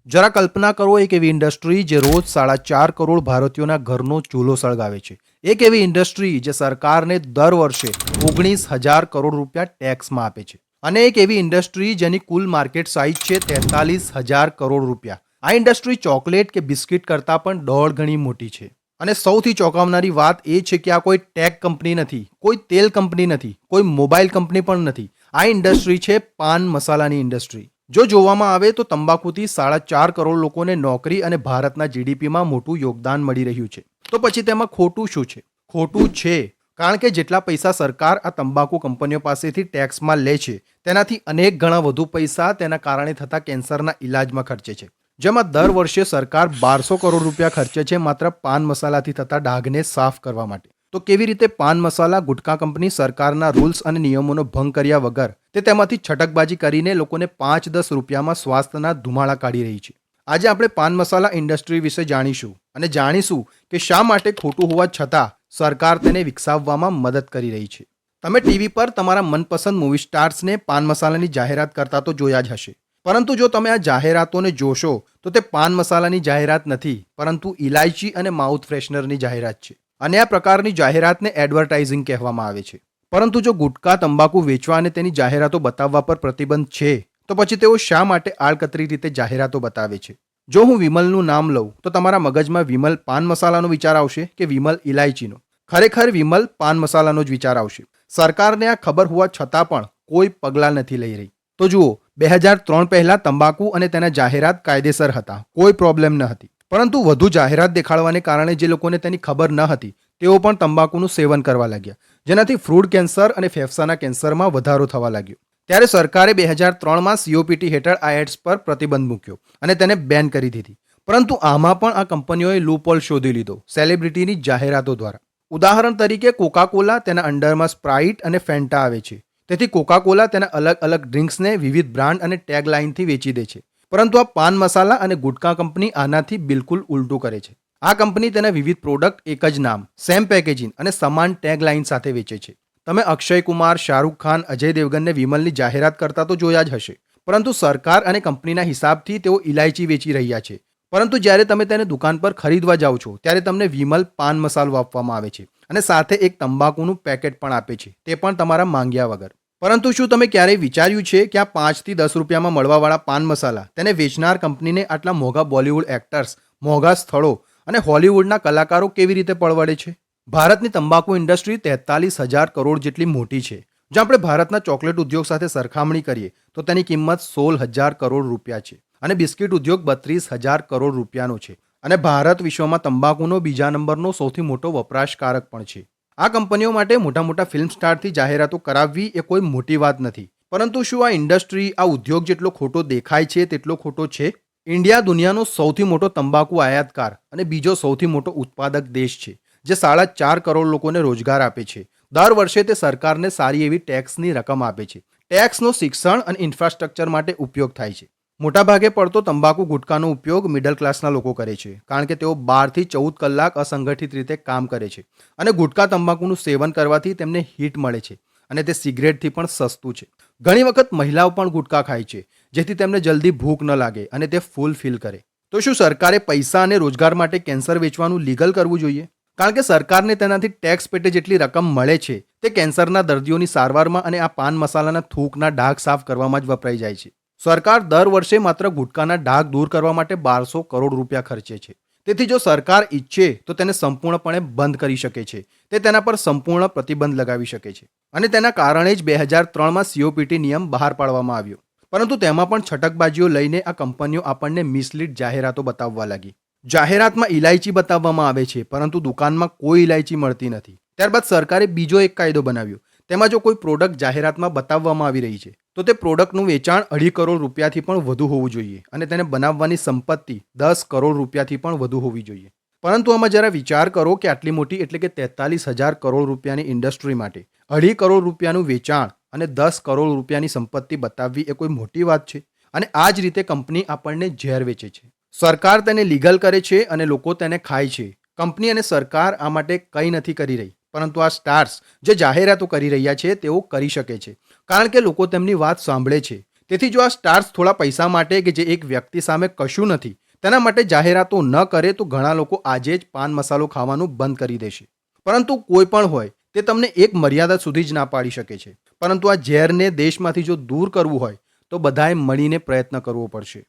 જરા કલ્પના કરો એક એવી ઇન્ડસ્ટ્રી જે રોજ 4.5 કરોડ ભારતીયોના ઘરનો ચૂલો સળગાવે છે. એક એવી ઇન્ડસ્ટ્રી જે સરકારને દર વર્ષે 19,000 કરોડ રૂપિયા ટેક્સમાં આપે છે. અને એક એવી ઇન્ડસ્ટ્રી જેની કુલ માર્કેટ સાઇઝ છે 43,000 કરોડ રૂપિયા. આ ઇન્ડસ્ટ્રી ચોકલેટ કે બિસ્કિટ કરતાં પણ 1.5 ગણી મોટી છે. અને સૌથી ચોંકાવનારી વાત એ છે કે આ કોઈ ટેક કંપની નથી, કોઈ તેલ કંપની નથી, કોઈ મોબાઈલ કંપની પણ નથી. આ ઇન્ડસ્ટ્રી છે પાન મસાલાની ઇન્ડસ્ટ્રી. જો જોવામાં આવે તો તંબાકુથી 4.5 કરોડ લોકોને નોકરી અને ભારતના જીડીપીમાં મોટું યોગદાન મળી રહ્યું છે. તો પછી તેમાં ખોટું શું છે? ખોટું છે કારણ કે જેટલા પૈસા સરકાર આ તંબાકુ કંપનીઓ પાસેથી ટેક્સમાં લે છે તેનાથી અનેક ગણા વધુ પૈસા તેના કારણે થતા કેન્સરના ઇલાજમાં ખર્ચે છે. જેમાં દર વર્ષે સરકાર 1200 કરોડ રૂપિયા ખર્ચે છે માત્ર પાન મસાલાથી થતા ડાઘને સાફ કરવા માટે. તો કેવી રીતે પાન મસાલા ગુટખા કંપની સરકારના રૂલ્સ અને નિયમોનો ભંગ કર્યા વગર તે તેમાંથી છટકબાજી કરીને લોકોને 5-10 રૂપિયામાં સ્વાસ્થ્યના ધુમાડા કાઢી રહી છે? આજે આપણે પાન મસાલા ઇન્ડસ્ટ્રી વિશે જાણીશું અને જાણીશું કે શા માટે ખોટું હોવા છતાં સરકાર તેને વિકસાવવામાં મદદ કરી રહી છે. તમે ટીવી પર તમારા મનપસંદ મૂવી સ્ટાર્સને પાન મસાલાની જાહેરાત કરતા તો જોયા જ હશે. પરંતુ જો તમે આ જાહેરાતોને જોશો તો તે પાન મસાલાની જાહેરાત નથી, પરંતુ ઇલાયચી અને માઉથ ફ્રેશનરની જાહેરાત છે. અને આ પ્રકારની જાહેરાતને એડવર્ટાઇઝિંગ કહેવામાં આવે છે. પરંતુ જો ગુટખા તંબાકુ વેચવા અને તેની જાહેરાતો બતાવવા પર પ્રતિબંધ છે તો પછી તેઓ શા માટે આડકતરી રીતે જાહેરાતો બતાવે છે? જો હું વિમલનું નામ લઉં તો તમારા મગજમાં વિમલ પાન મસાલાનો વિચાર આવશે કે વિમલ ઇલાયચીનો? ખરેખર વિમલ પાન મસાલાનો જ વિચાર આવશે. સરકારને આ ખબર હોવા છતાં પણ કોઈ પગલાં નથી લઈ રહી. તો જુઓ, 2003 પહેલા તંબાકુ અને તેના જાહેરાત કાયદેસર હતા, કોઈ પ્રોબ્લેમ ન હતી. પરંતુ વધુ જાહેરાત દેખાડવાને કારણે જે લોકોને તેની ખબર ન હતી તેઓ પણ તંબાકુનું સેવન કરવા લાગ્યા, જેનાથી ફ્રૂટ કેન્સર અને ફેફસાના કેન્સરમાં વધારો થવા લાગ્યો. ત્યારે સરકારે 2003માં COPT હેઠળ આ એડ્સ પર પ્રતિબંધ મૂક્યો અને તેને બેન કરી દીધી. પરંતુ આમાં પણ આ કંપનીઓએ લૂપહોલ શોધી લીધો સેલિબ્રિટીની જાહેરાતો દ્વારા. ઉદાહરણ તરીકે કોકા-કોલા તેના અંડરમાં સ્પ્રાઇટ અને ફેન્ટા આવે છે. તેથી કોકા-કોલા તેના અલગ અલગ ડ્રિંક્સને વિવિધ બ્રાન્ડ અને ટેગ લાઇનથી વેચી દે છે. પરંતુ આ પાન મસાલા અને ગુટખા કંપની આનાથી બિલકુલ ઉલટું કરે છે. આ કંપની તેના વિવિધ પ્રોડક્ટ એક જ નામ, સેમ પેકેજિંગ અને સમાન ટેગ લાઇન સાથે વેચે છે. તમે અક્ષય કુમાર, શાહરૂખ ખાન, અજય દેવગનને વિમલની જાહેરાત કરતા તો જોયા જ હશે. પરંતુ સરકાર અને કંપનીના હિસાબથી તેઓ ઇલાયચી વેચી રહ્યા છે. પરંતુ જ્યારે તમે તેને દુકાન પર ખરીદવા જાઓ છો ત્યારે તમને વિમલ પાન મસાલો આપવામાં આવે છે અને સાથે એક તંબાકુનું પેકેટ પણ આપે છે, તે પણ તમારા માંગ્યા વગર. પરંતુ શું તમે ક્યારેય વિચાર્યું છે કે આ 5 થી 10 રૂપિયામાં મળવાવાળા પાન મસાલા તેને વેચનાર કંપનીને આટલા મોંઘા બોલિવૂડ એક્ટર્સ, મોંઘા સ્થળો અને હોલિવૂડના કલાકારો કેવી રીતે પરવડે છે? ભારતની તંબાકુ ઇન્ડસ્ટ્રી 43,000 કરોડ જેટલી મોટી છે. જો આપણે ભારતના ચોકલેટ ઉદ્યોગ સાથે સરખામણી કરીએ તો તેની કિંમત 16,000 કરોડ રૂપિયા છે અને બિસ્કિટ ઉદ્યોગ 32,000 કરોડ રૂપિયાનો છે. અને ભારત વિશ્વમાં તંબાકુનો બીજા નંબરનો સૌથી મોટો વપરાશકારક પણ છે. આ કંપનીઓ માટે મોટા મોટા ફિલ્મ સ્ટારથી જાહેરાતો કરાવવી એ કોઈ મોટી વાત નથી. પરંતુ શું આ ઇન્ડસ્ટ્રી, આ ઉદ્યોગ જેટલો ખોટો દેખાય છે તેટલો ખોટો છે? ઇન્ડિયા દુનિયાનો સૌથી મોટો તંબાકુ આયાતકાર અને બીજો સૌથી મોટો ઉત્પાદક દેશ છે, જે 4.5 કરોડ લોકોને રોજગાર આપે છે. દર વર્ષે તે સરકારને સારી એવી ટેક્સની રકમ આપે છે. ટેક્સનો શિક્ષણ અને ઇન્ફ્રાસ્ટ્રક્ચર માટે ઉપયોગ થાય છે. મોટાભાગે પડતો તંબાકુ ગુટખાનો ઉપયોગ મિડલ ક્લાસના લોકો કરે છે, કારણ કે તેઓ 12 થી 14 કલાક અસંગઠિત રીતે કામ કરે છે અને ગુટખા તંબાકુનું સેવન કરવાથી તેમને હિટ મળે છે અને તે સિગરેટથી પણ સસ્તું છે. ઘણી વખત મહિલાઓ પણ ગુટખા ખાય છે જેથી તેમને જલ્દી ભૂખ ન લાગે અને તે ફૂલ ફીલ કરે. તો શું સરકારે પૈસા અને રોજગાર માટે કેન્સર વેચવાનું લીગલ કરવું જોઈએ? કારણ કે સરકારને તેનાથી ટેક્સ પેટે જેટલી રકમ મળે છે તે કેન્સરના દર્દીઓની સારવારમાં અને આ પાન મસાલાના થૂકના ડાઘ સાફ કરવામાં જ વપરાઈ જાય છે. સરકાર દર વર્ષે માત્ર ગુટખાના ડાઘ દૂર કરવા માટે 1200 કરોડ રૂપિયા ખર્ચે છે. તેથી જો સરકાર ઈચ્છે તો તેને સંપૂર્ણપણે બંધ કરી શકે છે. તે તેના પર સંપૂર્ણ પ્રતિબંધ લગાવી શકે છે. અને તેના કારણે જ 2003માં COPT નિયમ બહાર પાડવામાં આવ્યો. પરંતુ તેમાં પણ છટકબાજીઓ લઈને આ કંપનીઓ આપણને મિસલીડ જાહેરાતો બતાવવા લાગી. જાહેરાતમાં ઇલાયચી બતાવવામાં આવે છે પરંતુ દુકાનમાં કોઈ ઇલાયચી મળતી નથી. ત્યારબાદ સરકારે બીજો એક કાયદો બનાવ્યો. તેમાં જો કોઈ પ્રોડક્ટ જાહેરાતમાં બતાવવામાં આવી રહી છે તો તે પ્રોડક્ટનું વેચાણ 2.5 કરોડ રૂપિયાથી પણ વધુ હોવું જોઈએ અને તેને બનાવવાની સંપત્તિ 10 કરોડ રૂપિયાથી પણ વધુ હોવી જોઈએ. પરંતુ આમાં જરા વિચાર કરો કે આટલી મોટી એટલે કે 43,000 કરોડ રૂપિયાની ઇન્ડસ્ટ્રી માટે 2.5 કરોડ રૂપિયાનું વેચાણ અને 10 કરોડ રૂપિયાની સંપત્તિ બતાવવી એ કોઈ મોટી વાત છે? અને આ જ રીતે કંપની આપણને ઝેર વેચે છે. સરકાર તેને લીગલ કરે છે અને લોકો તેને ખાય છે. કંપની અને સરકાર આ માટે કંઈ નથી કરી રહી, પરંતુ આ સ્ટાર્સ જે જાહેરાતો કરી રહ્યા છે તેઓ કરી શકે છે, કારણ કે લોકો તેમની વાત સાંભળે છે. તેથી જો આ સ્ટાર્સ થોડા પૈસા માટે કે જે એક વ્યક્તિ સામે કશું નથી તેના માટે જાહેરાતો ન કરે તો ઘણા લોકો આજે જ પાન મસાલો ખાવાનું બંધ કરી દેશે. પરંતુ કોઈ પણ હોય તે તમને એક મર્યાદા સુધી જ ના પાડી શકે છે. પરંતુ આ ઝેરને દેશમાંથી જો દૂર કરવું હોય તો બધાએ મળીને પ્રયત્ન કરવો પડશે.